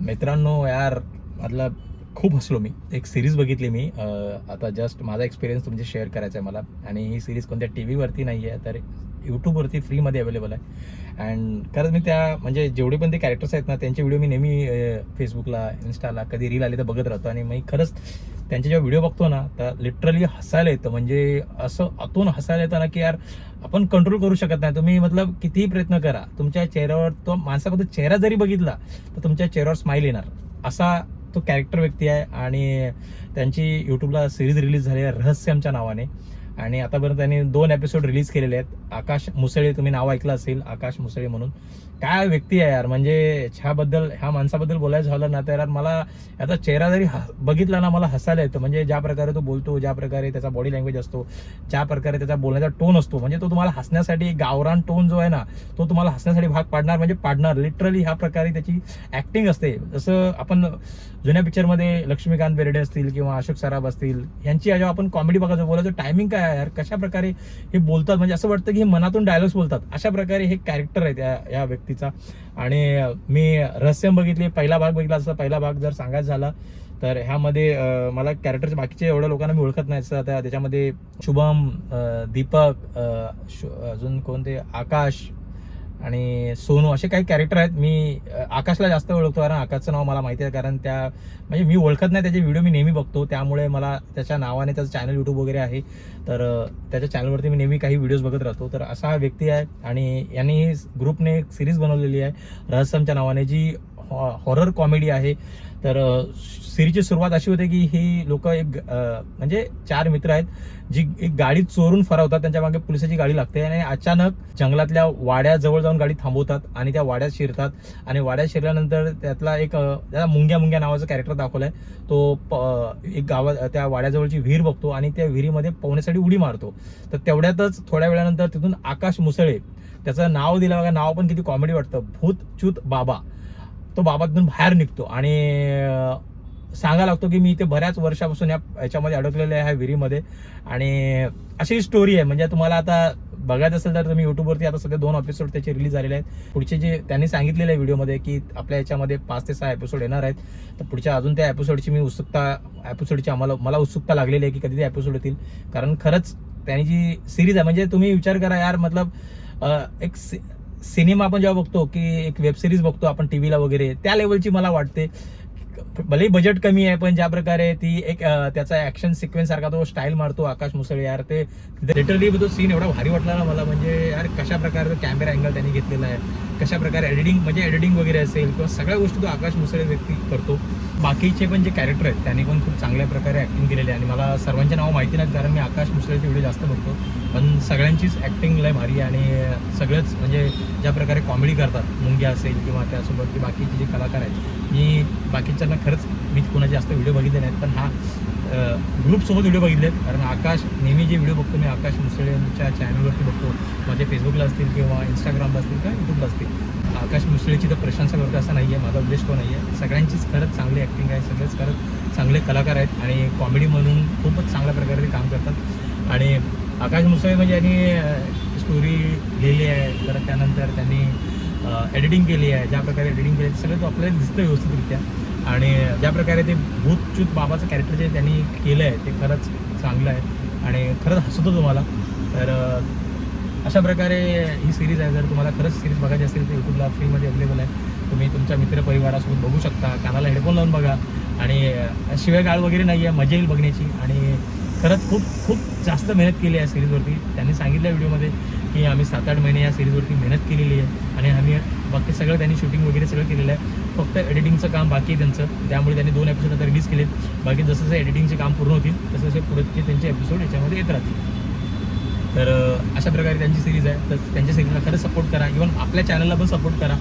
मित्रांनो यार, मतलब खूप हसलो मी. एक सिरीज बघितली मी आता जस्ट माझा एक्सपिरियन्स तुमचे शेअर करायचा आहे मला. आणि ही सिरीज कोणत्या टी व्हीवरती नाही आहे, तर यूट्यूबवरती फ्रीमध्ये अवेलेबल आहे. अँड खरंच मी त्या म्हणजे जेवढे पण ते कॅरेक्टर्स आहेत ना, त्यांचे व्हिडिओ मी नेहमी फेसबुकला, इन्स्टाला कधी रील आली तर बघत राहतो. आणि मी खरंच त्यांचे जेव्हा व्हिडिओ बघतो ना, तर लिटरली हसायला येतं. म्हणजे असं आतून हसायला येतं ना, की यार आपण कंट्रोल करू शकत नाही. तुम्ही मतलब कितीही प्रयत्न करा, तुमच्या चेहऱ्यावर तो माणसाबद्दल चेहरा जरी बघितला तर तुमच्या चेहऱ्यावर स्माईल येणार. असा तो कॅरेक्टर व्यक्ती आहे. आणि त्यांची यूट्यूबला सिरीज रिलीज झाली आहे रहस्यमच्या नावाने. आणि आतापर्यंत त्यांनी 2 एपिसोड रिलीज केलेले आहेत. आकाश मुसळे, तुम्ही नाव ऐकलं असेल, आकाश मुसळे म्हणून. काय व्यक्ती आहे यार, म्हणजे ह्या माणसाबद्दल बोलायचं झालं ना, तर यार मला याचा चेहरा जरी बघितला ना, मला हसायला येतं. म्हणजे ज्या प्रकारे तो बोलतो, ज्या प्रकारे त्याचा बॉडी लँग्वेज असतो, ज्या प्रकारे त्याचा बोलण्याचा टोन असतो, म्हणजे तो तुम्हाला हसण्यासाठी, गावरान टोन जो आहे ना, तो तुम्हाला हसण्यासाठी भाग पाडणार, म्हणजे पाडणार लिटरली. ह्या प्रकारे त्याची ऍक्टिंग असते. जसं आपण जुन्या पिक्चरमध्ये लक्ष्मीकांत बेर्डे असतील किंवा अशोक सराफ असतील, यांची जेव्हा आपण कॉमेडी बघायचं, बोलायचं टायमिंग काय आहे यार, कशा प्रकारे हे बोलतात, म्हणजे असं वाटतं की हे मनातून डायलॉग्स बोलतात. अशा प्रकारे हे कॅरेक्टर आहे या व्यक्तीचा. आणि मी रहस्यम बघितली, पहिला भाग बघितला. असं पहिला भाग जर सांगायचं झाला तर ह्यामध्ये मला कॅरेक्टरचे बाकीचे एवढ्या लोकांना मी ओळखत नाही. आता त्याच्यामध्ये शुभम, दीपक, अजून कोणते, आकाश आणि सोनू, असे काही कॅरेक्टर आहेत. मी आकाशला जास्त ओळखतो, कारण आकाशचं नाव मला माहिती आहे. कारण म्हणजे मी ओळखत नाही, त्याचे व्हिडिओ मी नेहमी बघतो, त्यामुळे मला त्याच्या नावाने त्याचं चॅनल यूट्यूब वगैरे आहे. तर त्याच्या चॅनलवरती मी नेहमी काही व्हिडिओज बघत राहतो. तर असा हा व्यक्ती आहे. आणि यांनी ग्रुपने एक सिरीज बनवलेली आहे रहस्यमच्या नावाने, जी हॉरर कॉमेडी आहे. तर सिरीजची सुरुवात अशी होते की ही लोक म्हणजे 4 मित्र आहेत, जी एक गाडी चोरून फरावतात. त्यांच्या मागे पोलिसाची गाडी लागते आणि अचानक जंगलातल्या वाड्याजवळ जाऊन गाडी थांबवतात आणि त्या वाड्यात शिरतात. आणि वाड्यात शिरल्यानंतर त्यातला त्याला मुंग्या नावाचा कॅरेक्टर दाखवलाय. तो एक गावात त्या वाड्याजवळची विहीर बघतो आणि त्या विहिरीमध्ये पोहण्यासाठी उडी मारतो. तर तेवढ्यातच थोड्या वेळानंतर तिथून आकाश मुसळे, त्याचं नाव दिलं बघा, नाव पण किती कॉमेडी वाटतं, भूतच्यूत बाबा. तो बाबा तिथून बाहेर निघतो आणि सांगा लागतो की मी इथे बऱ्याच वर्षापासून याच्यामध्ये अडकलेले आहे, ह्या विहिरीमध्ये. आणि अशी स्टोरी आहे. म्हणजे तुम्हाला आता बघायचं असेल तर तुम्ही यूट्यूबवरती आता सध्या 2 एपिसोड त्याचे रिलीज झालेले आहेत. पुढचे जे त्यांनी सांगितलेले आहे व्हिडिओमध्ये की आपल्या याच्यामध्ये 5 ते 6 एपिसोड येणार आहेत. तर पुढच्या अजून त्या एपिसोडची मला उत्सुकता लागलेली आहे की कधी ते एपिसोड येतील. कारण खरंच त्यांनी जी सिरीज आहे, म्हणजे तुम्ही विचार करा यार, मतलब एक सिनेमा आपण जेव्हा बघतो की एक वेब सिरीज बघतो आपण टीव्हीला वगैरे, त्या लेवलची मला वाटते. भलेही बजेट कमी आहे, पण ज्या प्रकारे ती एक त्याचा ऍक्शन सिक्वेन्स सारखा तो स्टाईल मारतो आकाश मुसळे, यार ते लिटरली तो सीन एवढा भारी वाटला ना मला. म्हणजे यार कशा प्रकारे कॅमेरा अँगल त्यांनी घेतलेला आहे, कशा प्रकारे एडिटिंग वगैरे असेल किंवा सगळ्या गोष्टी तो आकाश मुसळे व्यक्ती करतो. बाकीचे पण जे कॅरेक्टर आहेत त्यांनी पण खूप चांगल्या प्रकारे ऍक्टिंग केलेली आहे. आणि मला सर्वांचे नाव माहिती नाहीत, कारण मी आकाश मुसळेचे व्हिडिओ जास्त बघतो. पण सगळ्यांचीच ऍक्टिंग लय भारी आहे. आणि सगळंच म्हणजे ज्या प्रकारे कॉमेडी करतात, मुंग्या असेल किंवा त्यासोबत बाकीचे जे कलाकार आहेत, मी बाकीच्यांना खरंच मी कोणाचे जास्त व्हिडिओ बघितले नाहीत, पण हा ग्रुपसोबत व्हिडिओ बघितलेत. कारण आकाश नेहमी जे व्हिडिओ बघतो मी आकाश मुसळेंच्या चॅनलवरती बघतो, माझ्या फेसबुकला असतील किंवा इंस्टाग्रामला असतील किंवा यूट्यूबला असतील. आकाश मुसळेची तर प्रशंसा करतो असं नाही आहे, माझा उद्देश तो नाही आहे. सगळ्यांचीच खरंच चांगली ॲक्टिंग आहे, सगळेच खरंच चांगले कलाकार आहेत आणि कॉमेडी म्हणून खूपच चांगल्या प्रकारे ते काम करतात. आणि आकाश मुसळे म्हणजे यांनी स्टोरी लिहिली आहे, तर त्यानंतर त्यांनी एडिटिंग केली आहे. ज्या प्रकारे एडिटिंग केली सगळं तो आपल्याला दिसतं व्यवस्थितरित्या. आणि ज्या प्रकारे ते भूतच्यूत बाबाचं कॅरेक्टर जे त्यांनी केलं आहे ते खरंच चांगलं आहे आणि खरंच हसवतो तुम्हाला. तर अशा प्रकारे ही सिरीज आहे. जर तुम्हाला खरंच सिरीज बघायची असेल तर यूट्यूबला फ्रीमध्ये अवेलेबल आहे. तुम्ही तुमच्या मित्रपरिवारासोबत बघू शकता, कानाला हेडफोन लावून बघा. आणि शिवाय गाळ वगैरे नाही आहे, मजा येईल बघण्याची. आणि खरंच खूप जास्त मेहनत केली आहे सिरीजवरती. त्यांनी सांगितल्या व्हिडिओमध्ये की आम्ही 7-8 महिने या सिरीजवरती मेहनत केलेली आहे. आणि आम्ही बाकी सगळं त्यांनी शूटिंग वगैरे सगळं केलेलं आहे. फक्त एडिटिंगचं काम बाकी आहे त्यांचं, त्यामुळे त्यांनी 2 एपिसोड आता रिलीज केलेत. बाकी जसं जसं एडिटिंगचे काम पूर्ण होतील तसं तसे पुढचे त्यांचे एपिसोड याच्यामध्ये येत राहतील. तर अशा प्रकारे त्यांची सिरीज आहे. तर त्यांच्या सिरीजला खरंच सपोर्ट करा. इव्हन आपल्या चॅनलला पण सपोर्ट करा,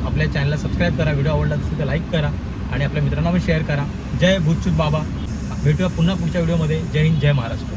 आपल्या चॅनलला सबस्क्राईब करा, व्हिडिओ आवडला असेल तर लाईक करा आणि आपल्या मित्रांना पण शेअर करा. जय भूतच्यूत बाबा. भेटूया पुन्हा पुढच्या व्हिडिओमध्ये. जय हिंद, जय महाराष्ट्र.